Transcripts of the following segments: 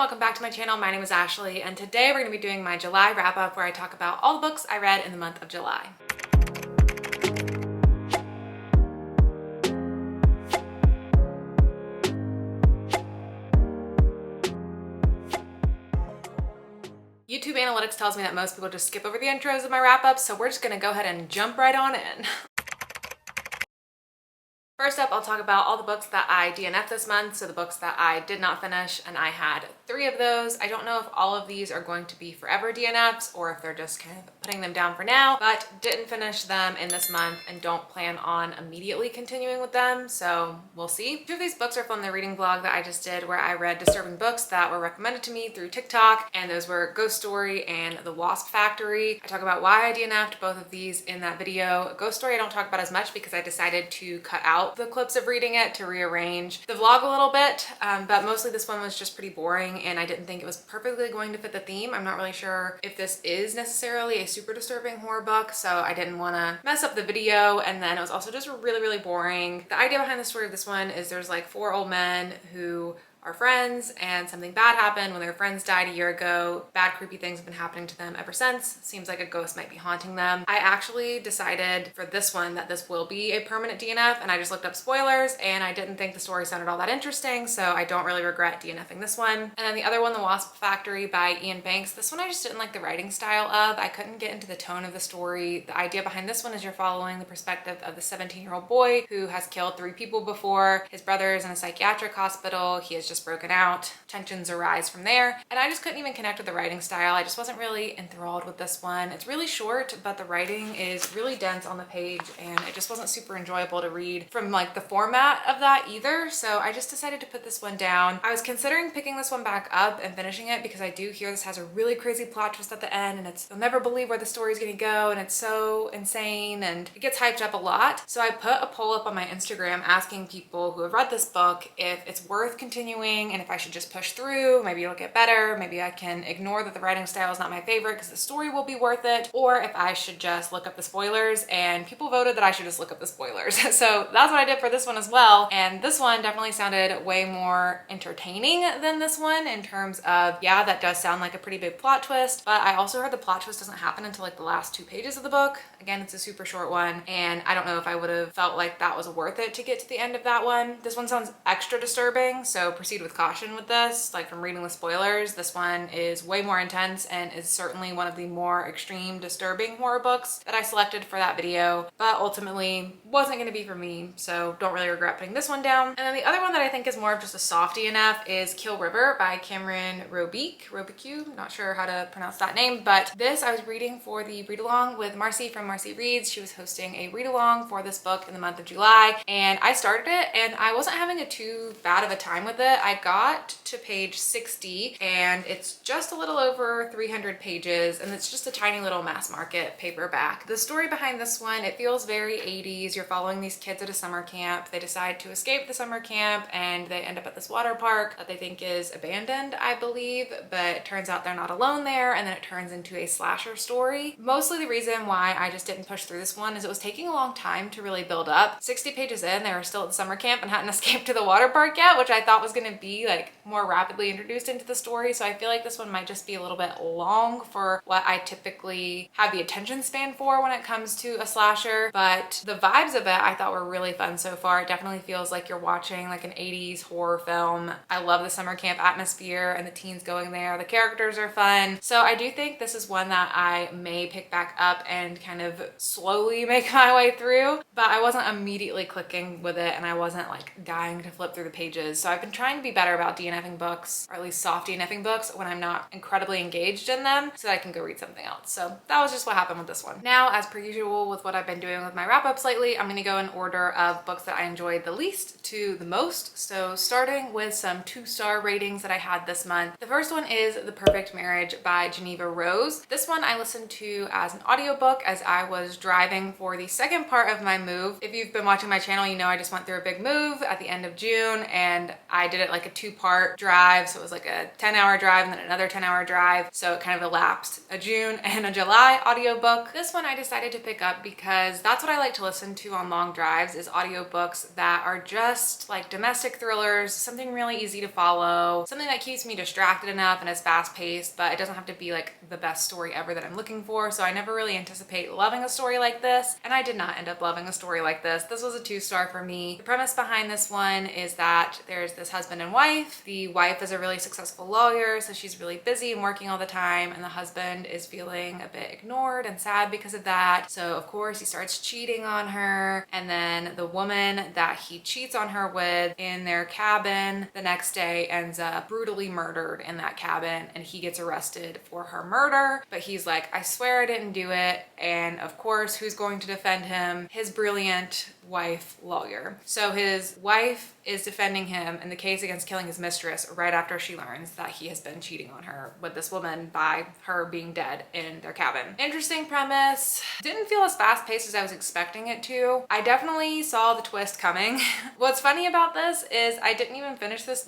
welcome back to my channel. My name is Ashley, and today we're going to be doing my July wrap-up where I talk about all the books I read in the month of July. YouTube analytics tells me that most people just skip over the intros of my wrap-ups, so we're just going to go ahead and jump right on in. First up, I'll talk about all the books that I DNF'd this month, so the books that I did not finish, and I had 3 of those. I don't know if all of these are going to be forever DNFs or if they're just kind of putting them down for now, but didn't finish them in this month and don't plan on immediately continuing with them, so we'll see. 2 of these books are from the reading vlog that I just did where I read disturbing books that were recommended to me through TikTok, and those were Ghost Story and The Wasp Factory. I talk about why I DNF'd both of these in that video. Ghost Story I don't talk about as much because I decided to cut out the clips of reading it to rearrange the vlog a little bit, but mostly this one was just pretty boring and I didn't think it was perfectly going to fit the theme. I'm not really sure if this is necessarily a super disturbing horror book, so I didn't want to mess up the video, and then it was also just really boring. The idea behind the story of this one is there's like 4 old men who are friends and something bad happened when their friends died a year ago. Bad creepy things have been happening to them ever since. Seems like a ghost might be haunting them. I actually decided for this one that this will be a permanent DNF, and I just looked up spoilers and I didn't think the story sounded all that interesting, so I don't really regret DNFing this one. And then the other one, The Wasp Factory by Ian Banks. This one I just didn't like the writing style of. I couldn't get into the tone of the story. The idea behind this one is you're following the perspective of the 17-year-old boy who has killed 3 people before. His brother is in a psychiatric hospital. He has just broken out. Tensions arise from there, and I just couldn't even connect with the writing style. I just wasn't really enthralled with this one. It's really short, but the writing is really dense on the page, and it just wasn't super enjoyable to read from like the format of that either, so I just decided to put this one down. I was considering picking this one back up and finishing it because I do hear this has a really crazy plot twist at the end, and you'll never believe where the story's gonna go, and it's so insane and it gets hyped up a lot. So I put a poll up on my Instagram asking people who have read this book if it's worth continuing and if I should just push through, maybe it'll get better, maybe I can ignore that the writing style is not my favorite because the story will be worth it, or if I should just look up the spoilers, and people voted that I should just look up the spoilers. So that's what I did for this one as well, and this one definitely sounded way more entertaining than this one in terms of, yeah, that does sound like a pretty big plot twist, but I also heard the plot twist doesn't happen until like the last 2 pages of the book. Again, it's a super short one, and I don't know if I would have felt like that was worth it to get to the end of that one. This one sounds extra disturbing, so proceed with caution with this. Like, from reading the spoilers, this one is way more intense and is certainly one of the more extreme disturbing horror books that I selected for that video, but ultimately wasn't going to be for me, so don't really regret putting this one down. And then the other one that I think is more of just a soft DNF is Kill River by Cameron Robique, not sure how to pronounce that name, but this I was reading for the read along with Marcy from Marcy Reads. She was hosting a read along for this book in the month of July, and I started it and I wasn't having too bad of a time with it. I got to page 60 and it's just a little over 300 pages, and it's just a tiny little mass market paperback. The story behind this one, it feels very 80s. You're following these kids at a summer camp. They decide to escape the summer camp and they end up at this water park that they think is abandoned, I believe, but it turns out they're not alone there, and then it turns into a slasher story. Mostly the reason why I just didn't push through this one is it was taking a long time to really build up. 60 pages in, they were still at the summer camp and hadn't escaped to the water park yet, which I thought was going to be like more rapidly introduced into the story, so I feel like this one might just be a little bit long for what I typically have the attention span for when it comes to a slasher, but the vibes of it I thought were really fun so far. It definitely feels like you're watching like an 80s horror film. I love the summer camp atmosphere and the teens going there. The characters are fun, so I do think this is one that I may pick back up and kind of slowly make my way through, but I wasn't immediately clicking with it and I wasn't like dying to flip through the pages. So I've been trying to be better about DNFing books, or at least soft DNFing books, when I'm not incredibly engaged in them so that I can go read something else. So that was just what happened with this one. Now, as per usual with what I've been doing with my wrap-ups lately, I'm going to go in order of books that I enjoyed the least to the most. So starting with some 2-star ratings that I had this month. The first one is The Perfect Marriage by Geneva Rose. This one I listened to as an audiobook as I was driving for the second part of my move. If you've been watching my channel, you know I just went through a big move at the end of June, and I did it like a 2-part drive. So it was like a 10-hour drive and then another 10-hour drive. So it kind of elapsed a June and a July audiobook. This one I decided to pick up because that's what I like to listen to on long drives, is audiobooks that are just like domestic thrillers, something really easy to follow, something that keeps me distracted enough and is fast paced, but it doesn't have to be like the best story ever that I'm looking for. So I never really anticipate loving a story like this, and I did not end up loving a story like this. This was a 2-star for me. The premise behind this one is that there's this husband and wife. The wife is a really successful lawyer, so she's really busy and working all the time, and the husband is feeling a bit ignored and sad because of that. So of course he starts cheating on her, and then the woman that he cheats on her with in their cabin the next day ends up brutally murdered in that cabin, and he gets arrested for her murder. But he's like, I swear I didn't do it. And of course, who's going to defend him? His brilliant wife lawyer. So his wife is defending him in the case against killing his mistress right after she learns that he has been cheating on her with this woman by her being dead in their cabin. Interesting premise. Didn't feel as fast paced as I was expecting it to. I definitely saw the twist coming. What's funny about this is I didn't even finish this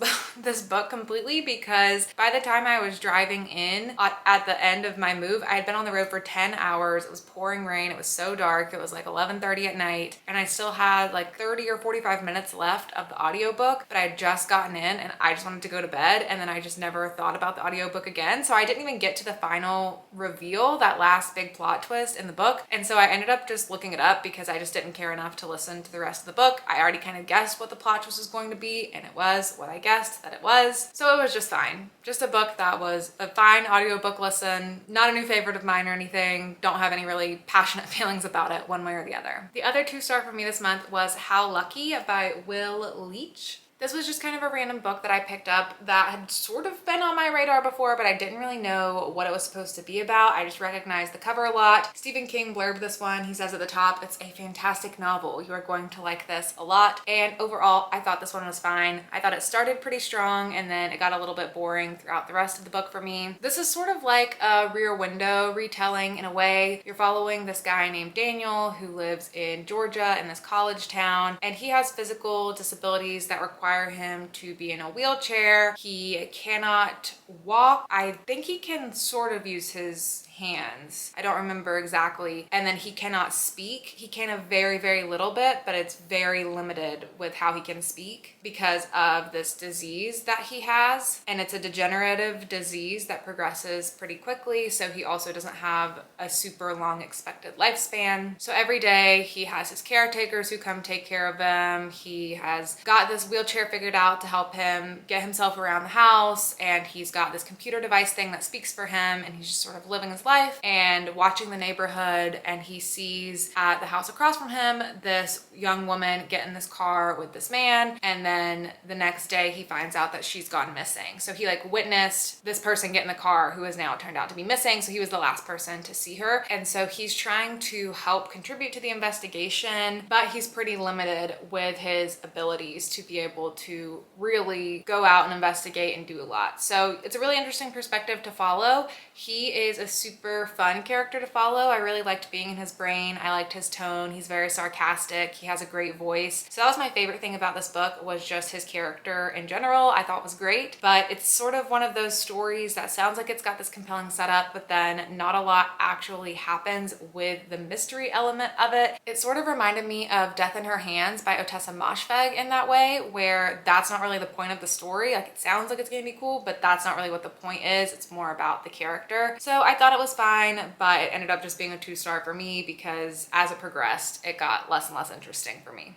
book completely, because by the time I was driving in at the end of my move, I had been on the road for 10 hours. It was pouring rain. It was so dark. It was like 11:30 at night, and I still had like 30 or 45 minutes left of the audiobook, but I had just gotten in and I just wanted to go to bed, and then I just never thought about the audiobook again. So I didn't even get to the final reveal, that last big plot twist in the book. And so I ended up just looking it up because I just didn't care enough to listen to the rest of the book. I already kind of guessed what the plot twist was going to be, and it was what I guessed that it was. So it was just fine. Just a book that was a fine audiobook listen. Not a new favorite of mine or anything. Don't have any really passionate feelings about it one way or the other. The other 2-star for me this month was How Lucky by Will Leach. This was just kind of a random book that I picked up that had sort of been on my radar before, but I didn't really know what it was supposed to be about. I just recognized the cover a lot. Stephen King blurbed this one. He says at the top, it's a fantastic novel. You are going to like this a lot. And overall, I thought this one was fine. I thought it started pretty strong, and then it got a little bit boring throughout the rest of the book for me. This is sort of like a Rear Window retelling in a way. You're following this guy named Daniel who lives in Georgia in this college town, and he has physical disabilities that require him to be in a wheelchair. He cannot walk. I think he can sort of use his hands. I don't remember exactly. And then he cannot speak. He can a very, very little bit, but it's very limited with how he can speak because of this disease that he has. And it's a degenerative disease that progresses pretty quickly. So he also doesn't have a super long expected lifespan. So every day he has his caretakers who come take care of him. He has got this wheelchair figured out to help him get himself around the house. And he's got this computer device thing that speaks for him. And he's just sort of living his life and watching the neighborhood, and he sees at the house across from him this young woman get in this car with this man, and then the next day he finds out that she's gone missing. So he like witnessed this person get in the car who has now turned out to be missing, so he was the last person to see her. And so he's trying to help contribute to the investigation, but he's pretty limited with his abilities to be able to really go out and investigate and do a lot. So it's a really interesting perspective to follow. He is a super fun character to follow. I really liked being in his brain. I liked his tone. He's very sarcastic. He has a great voice. So that was my favorite thing about this book, was just his character in general. I thought was great, but it's sort of one of those stories that sounds like it's got this compelling setup, but then not a lot actually happens with the mystery element of it. It sort of reminded me of Death in Her Hands by Ottessa Moshfegh in that way, where that's not really the point of the story. Like, it sounds like it's gonna be cool, but that's not really what the point is. It's more about the character. So I thought it was fine, but it ended up just being a 2-star for me because as it progressed, it got less and less interesting for me.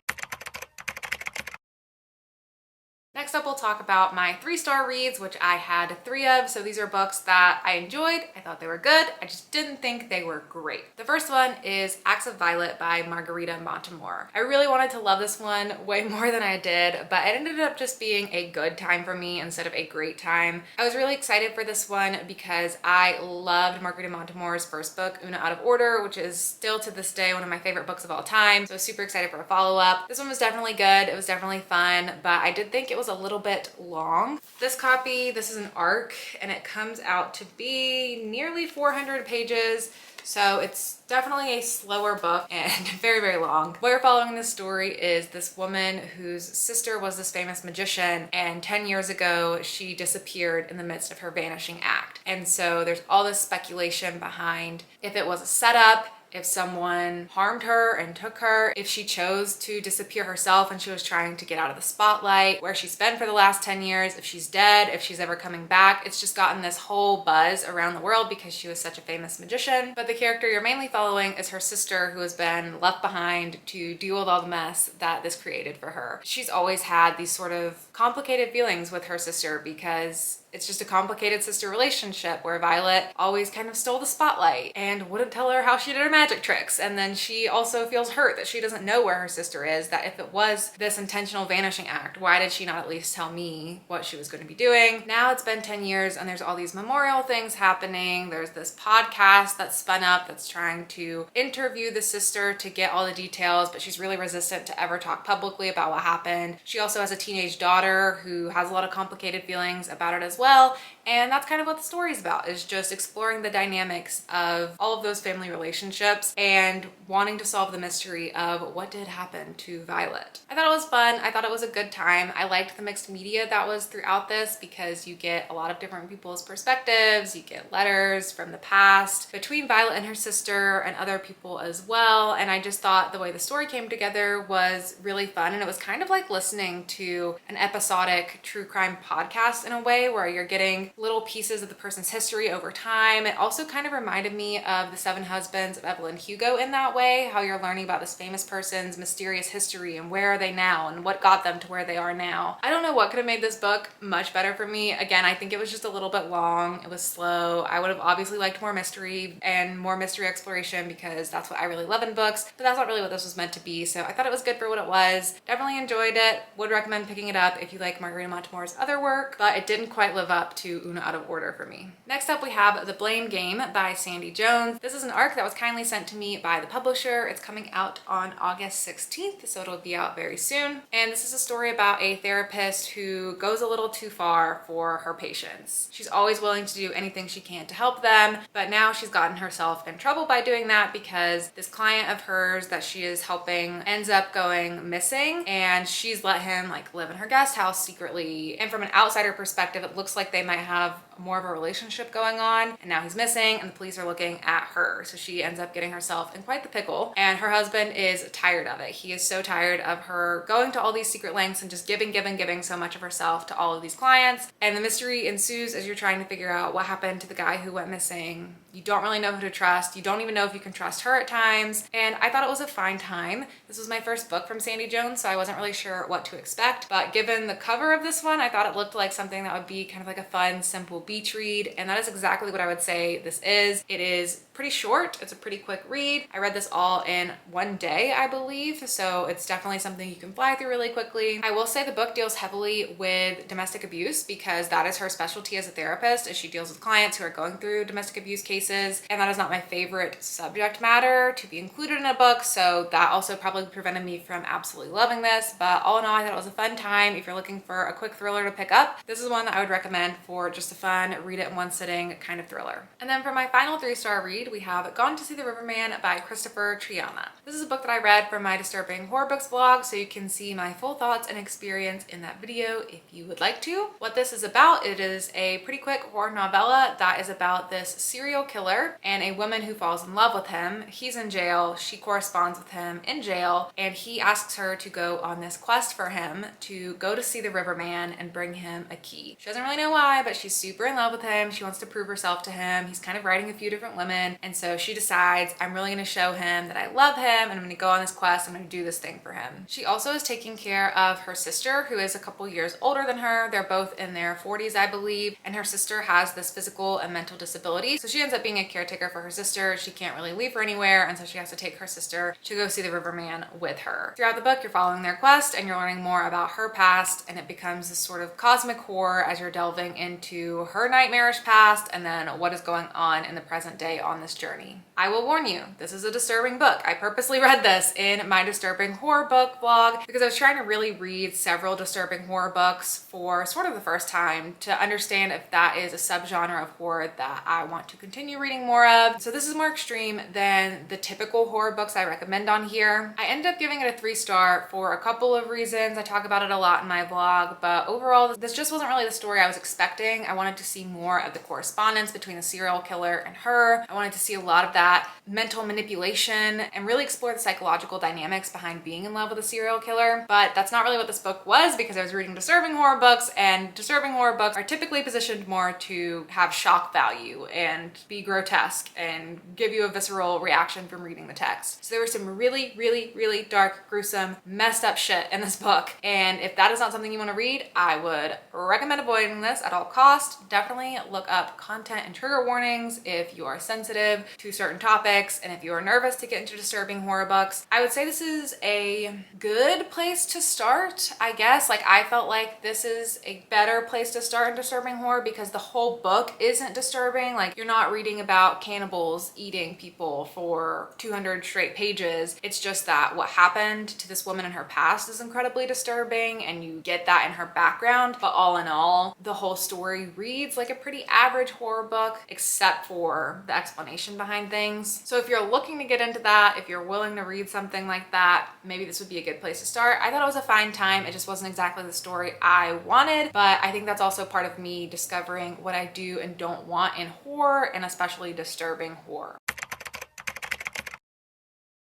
Next up, we'll talk about my 3-star reads, which I had 3 of. So these are books that I enjoyed. I thought they were good. I just didn't think they were great. The first one is Acts of Violet by Margarita Montemor. I really wanted to love this one way more than I did, but it ended up just being a good time for me instead of a great time. I was really excited for this one because I loved Margarita Montemor's first book, Una Out of Order, which is still to this day one of my favorite books of all time. So I was super excited for a follow-up. This one was definitely good. It was definitely fun, but I did think it was was a little bit long. This copy, this is an ARC, and it comes out to be nearly 400 pages. So it's definitely a slower book and very, very long. What you're following in this story is this woman whose sister was this famous magician, and 10 years ago, she disappeared in the midst of her vanishing act. And so there's all this speculation behind if it was a setup, if someone harmed her and took her, if she chose to disappear herself and she was trying to get out of the spotlight, where she's been for the last 10 years, if she's dead, if she's ever coming back. It's just gotten this whole buzz around the world because she was such a famous magician. But the character you're mainly following is her sister, who has been left behind to deal with all the mess that this created for her. She's always had these sort of complicated feelings with her sister because it's just a complicated sister relationship where Violet always kind of stole the spotlight and wouldn't tell her how she did her magic tricks. And then she also feels hurt that she doesn't know where her sister is, that if it was this intentional vanishing act, why did she not at least tell me what she was going to be doing? Now it's been 10 years and there's all these memorial things happening. There's this podcast that's spun up that's trying to interview the sister to get all the details, but she's really resistant to ever talk publicly about what happened. She also has a teenage daughter who has a lot of complicated feelings about it as well. And that's kind of what the story's about, is just exploring the dynamics of all of those family relationships and wanting to solve the mystery of what did happen to Violet. I thought it was fun. I thought it was a good time. I liked the mixed media that was throughout this because you get a lot of different people's perspectives. You get letters from the past between Violet and her sister and other people as well. And I just thought the way the story came together was really fun. And it was kind of like listening to an episodic true crime podcast in a way, where you're getting little pieces of the person's history over time. It also kind of reminded me of The Seven Husbands of Evelyn Hugo in that way, how you're learning about this famous person's mysterious history and where are they now and what got them to where they are now. I don't know what could have made this book much better for me. Again, I think it was just a little bit long. It was slow. I would have obviously liked more mystery and more mystery exploration because that's what I really love in books, but that's not really what this was meant to be. So I thought it was good for what it was. Definitely enjoyed it. Would recommend picking it up if you like Margarita Montemore's other work, but it didn't quite live up to Una Out of Order for me. Next up, we have The Blame Game by Sandy Jones. This is an ARC that was kindly sent to me by the publisher. It's coming out on August 16th, so it'll be out very soon. And this is a story about a therapist who goes a little too far for her patients. She's always willing to do anything she can to help them, but now she's gotten herself in trouble by doing that because this client of hers that she is helping ends up going missing, and she's let him like live in her guest house secretly. And from an outsider perspective, it looks like they might have more of a relationship going on, and now he's missing and the police are looking at her. So she ends up getting herself in quite the pickle, and her husband is tired of it. He is so tired of her going to all these secret lengths and just giving so much of herself to all of these clients. And the mystery ensues as you're trying to figure out what happened to the guy who went missing. You don't really know who to trust. You don't even know if you can trust her at times. And I thought it was a fine time. This was my first book from Sandy Jones, so I wasn't really sure what to expect. But given the cover of this one, I thought it looked like something that would be kind of like a fun, simple beach read. And that is exactly what I would say this is. It is pretty short. It's a pretty quick read. I read this all in one day, I believe. So it's definitely something you can fly through really quickly. I will say the book deals heavily with domestic abuse because that is her specialty as a therapist, as she deals with clients who are going through domestic abuse cases. And that is not my favorite subject matter to be included in a book. So that also probably prevented me from absolutely loving this. But all in all, I thought it was a fun time. If you're looking for a quick thriller to pick up, this is one that I would recommend for just a fun, read it in one sitting kind of thriller. And then for my final 3-star read, we have Gone to See the Riverman by Christopher Triana. This is a book that I read for my Disturbing Horror Books vlog, so you can see my full thoughts and experience in that video if you would like to. What this is about, it is a pretty quick horror novella that is about this serial killer and a woman who falls in love with him. He's in jail, she corresponds with him in jail, and he asks her to go on this quest for him to go to see the Riverman and bring him a key. She doesn't really know why, but she's super in love with him. She wants to prove herself to him. He's kind of writing a few different women, and so she decides, I'm really going to show him that I love him and I'm going to go on this quest. I'm going to do this thing for him. She also is taking care of her sister, who is a couple years older than her. They're both in their 40s, I believe, and her sister has this physical and mental disability. So she ends up being a caretaker for her sister. She can't really leave her anywhere, and so she has to take her sister to go see the Riverman with her. Throughout the book, you're following their quest and you're learning more about her past, and it becomes this sort of cosmic horror as you're delving into her nightmarish past and then what is going on in the present day on this this journey. I will warn you, this is a disturbing book. I purposely read this in my disturbing horror book vlog because I was trying to really read several disturbing horror books for sort of the first time to understand if that is a subgenre of horror that I want to continue reading more of. So this is more extreme than the typical horror books I recommend on here. I ended up giving it a 3-star for a couple of reasons. I talk about it a lot in my vlog, but overall, this just wasn't really the story I was expecting. I wanted to see more of the correspondence between the serial killer and her. I wanted to see a lot of that mental manipulation and really explore the psychological dynamics behind being in love with a serial killer. But that's not really what this book was because I was reading disturbing horror books, and disturbing horror books are typically positioned more to have shock value and be grotesque and give you a visceral reaction from reading the text. So there was some really, really, really dark, gruesome, messed up shit in this book. And if that is not something you want to read, I would recommend avoiding this at all costs. Definitely look up content and trigger warnings if you are sensitive to certain topics and if you are nervous to get into disturbing horror books. I would say this is a good place to start, I guess. Like, I felt like this is a better place to start in disturbing horror because the whole book isn't disturbing. Like, you're not reading about cannibals eating people for 200 straight pages. It's just that what happened to this woman in her past is incredibly disturbing, and you get that in her background. But all in all, the whole story reads like a pretty average horror book, except for the explanation behind things. So if you're looking to get into that, if you're willing to read something like that, maybe this would be a good place to start. I thought it was a fine time. It just wasn't exactly the story I wanted, but I think that's also part of me discovering what I do and don't want in horror, and especially disturbing horror.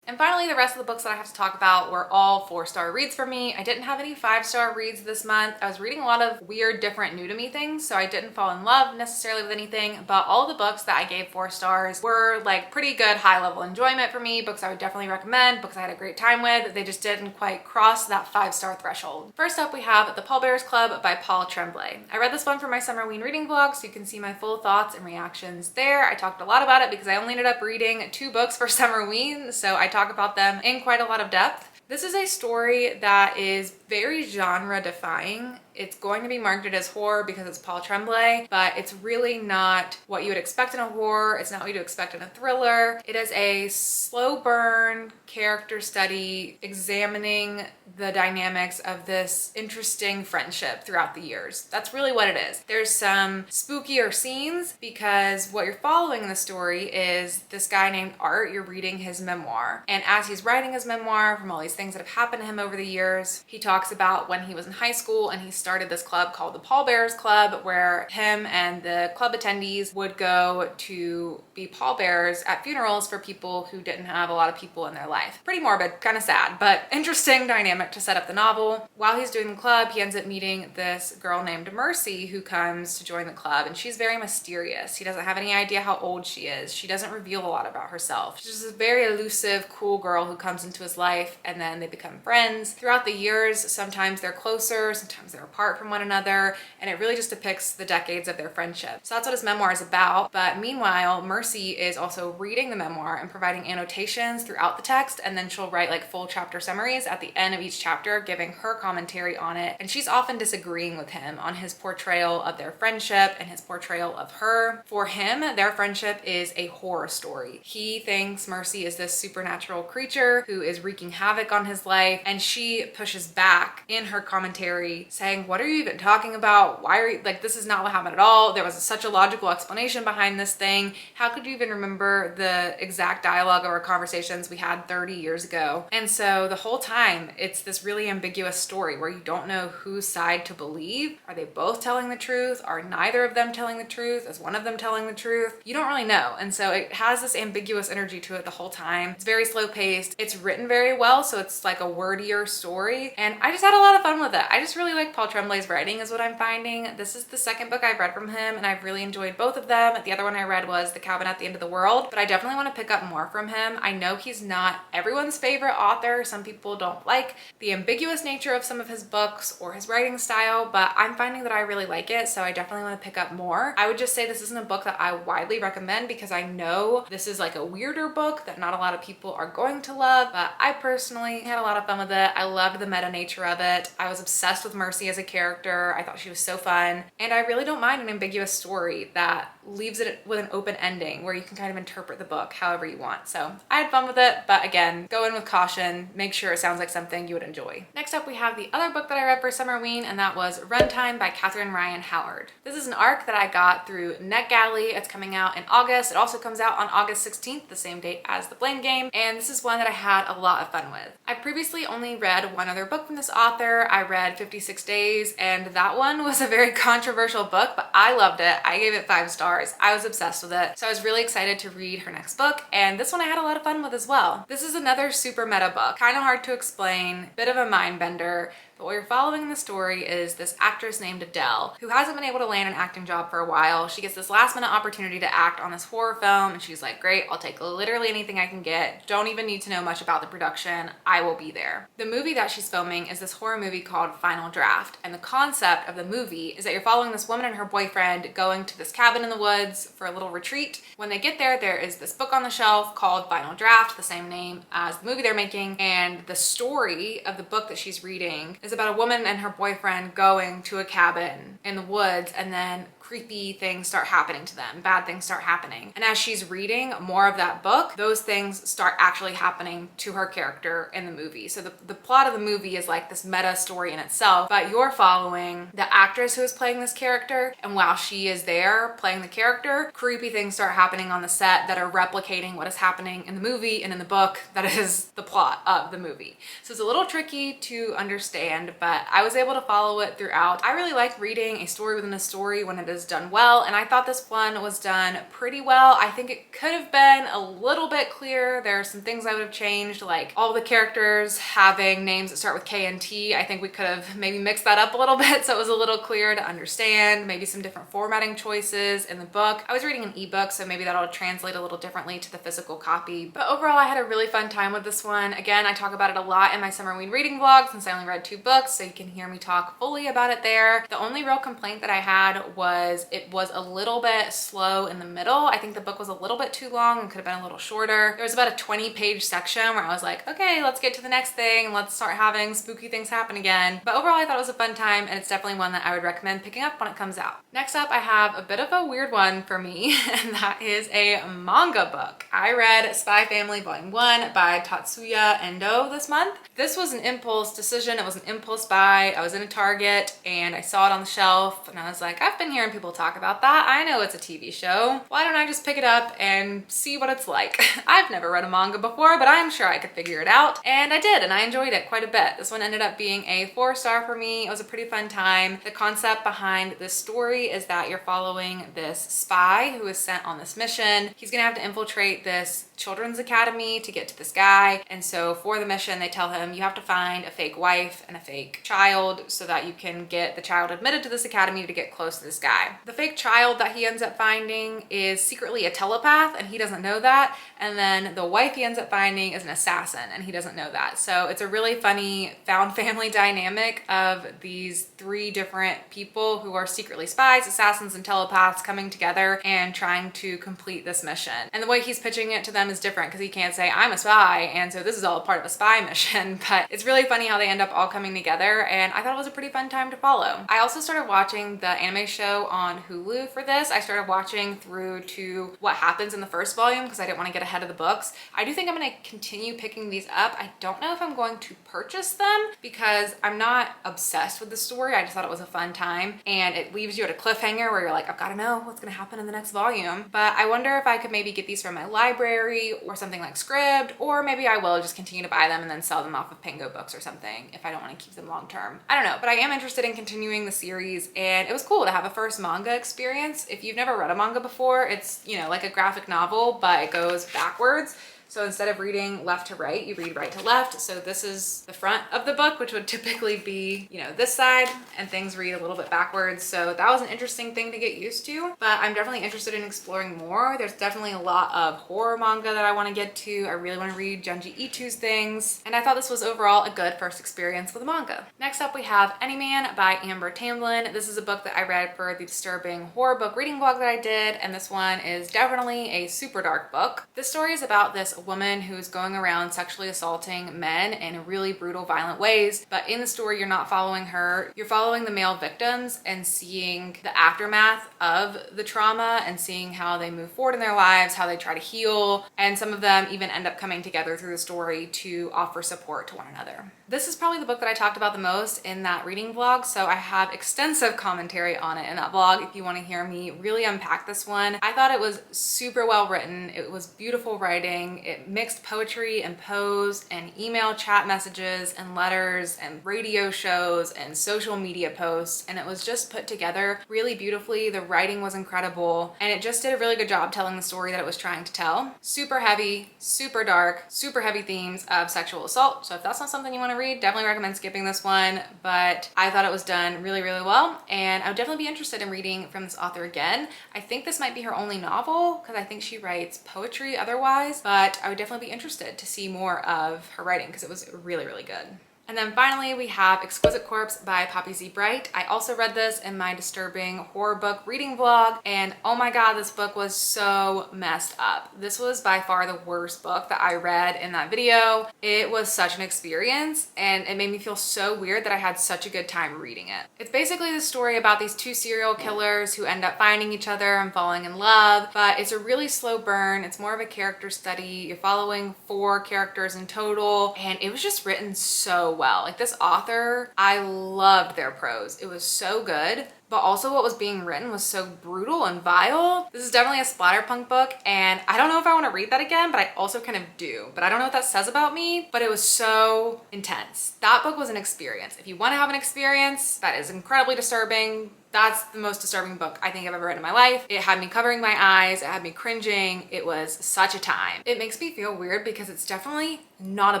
And finally, the rest of the books that I have to talk about were all 4-star reads for me. I didn't have any 5-star reads this month. I was reading a lot of weird, different, new to me things, so I didn't fall in love necessarily with anything, but all the books that I gave 4 stars were like pretty good high-level enjoyment for me, books I would definitely recommend, books I had a great time with. They just didn't quite cross that 5-star threshold. First up, we have The Pallbearer's Club by Paul Tremblay. I read this one for my Summerween reading vlog, so you can see my full thoughts and reactions there. I talked a lot about it because I only ended up reading 2 books for Summerween, so I talk about them in quite a lot of depth. This is a story that is very genre defying. It's going to be marketed as horror because it's Paul Tremblay, but it's really not what you would expect in a horror. It's not what you'd expect in a thriller. It is a slow burn character study examining the dynamics of this interesting friendship throughout the years. That's really what it is. There's some spookier scenes because what you're following in the story is this guy named Art. You're reading his memoir. And as he's writing his memoir from all these things that have happened to him over the years, he talks about when he was in high school and he started this club called the Pallbearers Club, where him and the club attendees would go to be pallbearers at funerals for people who didn't have a lot of people in their life. Pretty morbid, kind of sad, but interesting dynamic to set up the novel. While he's doing the club, he ends up meeting this girl named Mercy who comes to join the club, and she's very mysterious. He doesn't have any idea how old she is. She doesn't reveal a lot about herself. She's just a very elusive, cool girl who comes into his life, and then they become friends. Throughout the years, sometimes they're closer, sometimes they're apart from one another, and it really just depicts the decades of their friendship. So that's what his memoir is about. But meanwhile, Mercy is also reading the memoir and providing annotations throughout the text, and then she'll write like full chapter summaries at the end of each chapter, giving her commentary on it. And she's often disagreeing with him on his portrayal of their friendship and his portrayal of her. For him, their friendship is a horror story. He thinks Mercy is this supernatural creature who is wreaking havoc on his life, and she pushes back in her commentary saying, what are you even talking about? Why are you, like, this is not what happened at all. There was such a logical explanation behind this thing. How could you even remember the exact dialogue or conversations we had 30 years ago? And so the whole time, it's this really ambiguous story where you don't know whose side to believe. Are they both telling the truth? Are neither of them telling the truth? Is one of them telling the truth? You don't really know. And so it has this ambiguous energy to it the whole time. It's very slow paced. It's written very well, so it's like a wordier story. And I just had a lot of fun with it. I just really like Paul Tremblay's writing is what I'm finding. This is the second book I've read from him, and I've really enjoyed both of them. The other one I read was The Cabin at the End of the World, but I definitely want to pick up more from him. I know he's not everyone's favorite author. Some people don't like the ambiguous nature of some of his books or his writing style, but I'm finding that I really like it, so I definitely want to pick up more. I would just say this isn't a book that I widely recommend because I know this is like a weirder book that not a lot of people are going to love, but I personally had a lot of fun with it. I loved the meta nature of it. I was obsessed with Mercy as a character. I thought she was so fun, and I really don't mind an ambiguous story that leaves it with an open ending where you can kind of interpret the book however you want. So I had fun with it, but again, go in with caution, make sure it sounds like something you would enjoy. Next up, we have the other book that I read for Summerween, and that was Runtime by Catherine Ryan Howard. This is an arc that I got through NetGalley. It's coming out in August. It also comes out on August 16th, the same date as The Blame Game, and this is one that I had a lot of fun with. I previously only read one other book from this author. I read 56 Days, and that one was a very controversial book, but I loved it. I gave it 5 stars. I was obsessed with it. So I was really excited to read her next book, and this one I had a lot of fun with as well. This is another super meta book, kind of hard to explain, bit of a mind bender. But what you're following in the story is this actress named Adele, who hasn't been able to land an acting job for a while. She gets this last minute opportunity to act on this horror film, and she's like, great, I'll take literally anything I can get. Don't even need to know much about the production. I will be there. The movie that she's filming is this horror movie called Final Draft, and the concept of the movie is that you're following this woman and her boyfriend going to this cabin in the woods for a little retreat. When they get there, there is this book on the shelf called Final Draft, the same name as the movie they're making, and the story of the book that she's reading is about a woman and her boyfriend going to a cabin in the woods, and then creepy things start happening to them, bad things start happening. And as she's reading more of that book, those things start actually happening to her character in the movie. So the plot of the movie is like this meta story in itself, but you're following the actress who is playing this character, and while she is there playing the character, creepy things start happening on the set that are replicating what is happening in the movie and in the book that is the plot of the movie. So it's a little tricky to understand, but I was able to follow it throughout. I really like reading a story within a story when it is done well, and I thought this one was done pretty well. I think it could have been a little bit clearer. There are some things I would have changed, like all the characters having names that start with K and T. I think we could have maybe mixed that up a little bit so it was a little clearer to understand. Maybe some different formatting choices in the book. I was reading an ebook, so maybe that'll translate a little differently to the physical copy. But overall, I had a really fun time with this one. Again, I talk about it a lot in my Summerween reading vlog since I only read 2 books, so you can hear me talk fully about it there. The only real complaint that I had was it was a little bit slow in the middle. I think the book was a little bit too long and could have been a little shorter. There was about a 20-page section where I was like, okay, let's get to the next thing. Let's start having spooky things happen again. But overall, I thought it was a fun time, and it's definitely one that I would recommend picking up when it comes out. Next up, I have a bit of a weird one for me, and that is a manga book. I read Spy Family Volume 1 by Tatsuya Endo this month. This was an impulse decision. It was an impulse buy. I was in a Target and I saw it on the shelf, and I was like, I've been hearing people talk about that. I know it's a TV show. Why don't I just pick it up and see what it's like? I've never read a manga before, but I'm sure I could figure it out. And I did, and I enjoyed it quite a bit. This one ended up being a 4-star for me. It was a pretty fun time. The concept behind this story is that you're following this spy who is sent on this mission. He's gonna have to infiltrate this children's academy to get to this guy. And so for the mission, they tell him you have to find a fake wife and a fake child so that you can get the child admitted to this academy to get close to this guy. The fake child that he ends up finding is secretly a telepath, and he doesn't know that. And then the wife he ends up finding is an assassin, and he doesn't know that. So it's a really funny found family dynamic of these 3 different people who are secretly spies, assassins, and telepaths coming together and trying to complete this mission. And the way he's pitching it to them is different because he can't say, I'm a spy, and so this is all a part of a spy mission. But it's really funny how they end up all coming together, and I thought it was a pretty fun time to follow. I also started watching the anime show on Hulu for this. I started watching through to what happens in the first volume because I didn't want to get ahead of the books. I do think I'm going to continue picking these up. I don't know if I'm going to purchase them because I'm not obsessed with the story. I just thought it was a fun time, and it leaves you at a cliffhanger where you're like, I've got to know what's going to happen in the next volume. But I wonder if I could maybe get these from my library or something like Scribd, or maybe I will just continue to buy them and then sell them off of Pango Books or something if I don't want to keep them long term. I don't know, but I am interested in continuing the series, and it was cool to have a first manga experience. If you've never read a manga before, it's, you know, like a graphic novel, but it goes backwards. So instead of reading left to right, you read right to left. So this is the front of the book, which would typically be, you know, this side, and things read a little bit backwards. So that was an interesting thing to get used to, but I'm definitely interested in exploring more. There's definitely a lot of horror manga that I want to get to. I really want to read Junji Ito's things, and I thought this was overall a good first experience with a manga. Next up, we have Any Man by Amber Tamblyn. This is a book that I read for the disturbing horror book reading vlog that I did, and this one is definitely a super dark book. This story is about this woman who's going around sexually assaulting men in really brutal, violent ways. But in the story, you're not following her. You're following the male victims and seeing the aftermath of the trauma and seeing how they move forward in their lives, how they try to heal. And some of them even end up coming together through the story to offer support to one another. This is probably the book that I talked about the most in that reading vlog, so I have extensive commentary on it in that vlog if you want to hear me really unpack this one. I thought it was super well written. It was beautiful writing. It mixed poetry and prose and email chat messages and letters and radio shows and social media posts, and it was just put together really beautifully. The writing was incredible, and it just did a really good job telling the story that it was trying to tell. Super heavy, super dark, super heavy themes of sexual assault. So if that's not something you want to read, definitely recommend skipping this one, but I thought it was done really, really well, and I would definitely be interested in reading from this author again. I think this might be her only novel because I think she writes poetry otherwise, but I would definitely be interested to see more of her writing because it was really, really good. And then finally, we have Exquisite Corpse by Poppy Z. Bright. I also read this in my disturbing horror book reading vlog, and oh my god, this book was so messed up. This was by far the worst book that I read in that video. It was such an experience, and it made me feel so weird that I had such a good time reading it. It's basically the story about these two serial killers who end up finding each other and falling in love, but it's a really slow burn. It's more of a character study. You're following 4 characters in total, and it was just written so well. Like, this author, I loved their prose. It was so good, but also what was being written was so brutal and vile. This is definitely a splatterpunk book, and I don't know if I want to read that again, but I also kind of do. But I don't know what that says about me, but it was so intense. That book was an experience. If you want to have an experience that is incredibly disturbing, that's the most disturbing book I think I've ever read in my life. It had me covering my eyes, it had me cringing. It was such a time. It makes me feel weird because it's definitely not a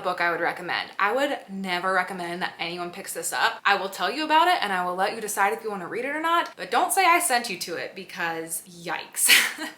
book I would recommend. I would never recommend that anyone picks this up. I will tell you about it and I will let you decide if you want to read it or not, but don't say I sent you to it because yikes.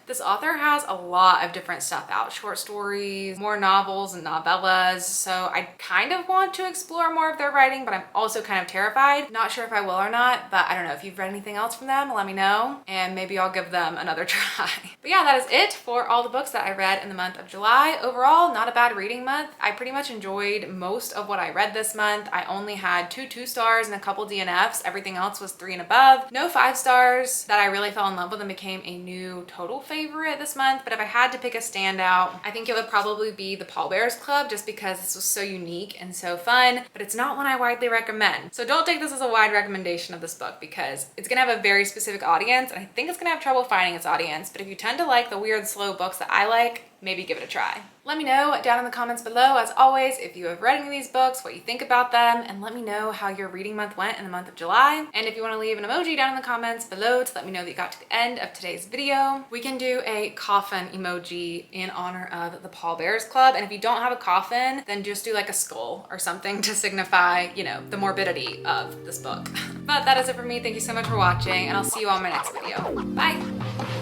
This author has a lot of different stuff out, short stories, more novels and novellas, so I kind of want to explore more of their writing, but I'm also kind of terrified. Not sure if I will or not, but I don't know. If you've read anything else from them, let me know and maybe I'll give them another try. But yeah, that is it for all the books that I read in the month of July. Overall, not a bad reading month. I pretty much enjoyed most of what I read this month. I only had 2 stars and a couple DNFs. Everything else was 3 and above. No 5 stars that I really fell in love with and became a new total favorite this month. But if I had to pick a standout, I think it would probably be the Pallbearers Club, just because this was so unique and so fun, but it's not one I widely recommend. So don't take this as a wide recommendation of this book because it's gonna have a very specific audience, and I think it's gonna have trouble finding its audience. But if you tend to like the weird, slow books that I like, maybe give it a try. Let me know down in the comments below, as always, if you have read any of these books, what you think about them, and let me know how your reading month went in the month of July. And if you want to leave an emoji down in the comments below to let me know that you got to the end of today's video, we can do a coffin emoji in honor of the Pallbearers Club. And if you don't have a coffin, then just do like a skull or something to signify, you know, the morbidity of this book. But that is it for me. Thank you so much for watching, and I'll see you on my next video. Bye!